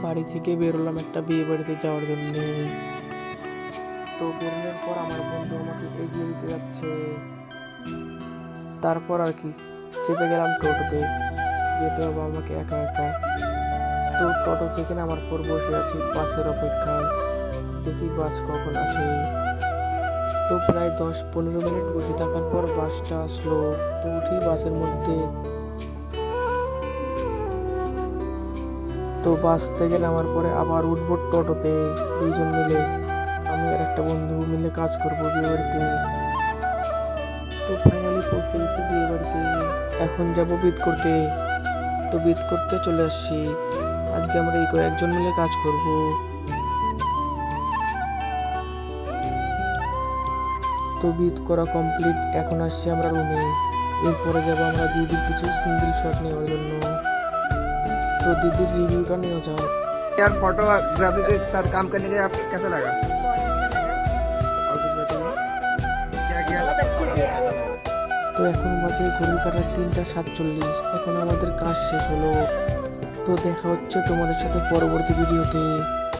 বাড়ি থেকে বেরোলাম একটা বিয়ে বাড়িতে যাওয়ার জন্য। তো বেরোনোর পর আমার বন্ধু আমাকে এগিয়ে দিতে যাচ্ছে। তারপর আর কি চেপে গেলাম টোটোতে, যেতে হবে আমাকে একা একা। তো টোটো থেকে নামার পর বসে আছি বাসের অপেক্ষায়, দেখি বাস কখন আসে। তো প্রায় 10-15 মিনিট বসে থাকার পর বাসটা আসলো। তো উঠি বাসের মধ্যে। তো বাস থেকে নামার পরে আবার উঠবো টোটোতে, দুইজন মিলে, আমি আর একটা বন্ধু মিলে কাজ করবো বিয়ে বাড়িতে। তো ফাইনালি পৌঁছে গেছি বিয়ে বাড়িতে, এখন যাবো বিদ করতে। তো বিদ করতে চলে আসছি। আজকে আমরা এই কয়েকজন মিলে কাজ করব। তো বিদ করা কমপ্লিট, এখন আসছি আমরা রুমে। এরপরে যাবো আমরা দিদির কিছু সিঙ্গেল শট নেওয়ার জন্য। তো দিদির রিভিউটা নেওয়া যাক। यार फोटोग्राफी के साथ काम करने के आप कैसा लगा? क्या किया? তো এখন বাজে ঘড়ির কাঁটার 3:47। এখন আমাদের কাজ শেষ হলো। তো দেখা হচ্ছে তোমাদের সাথে পরবর্তী ভিডিওতে।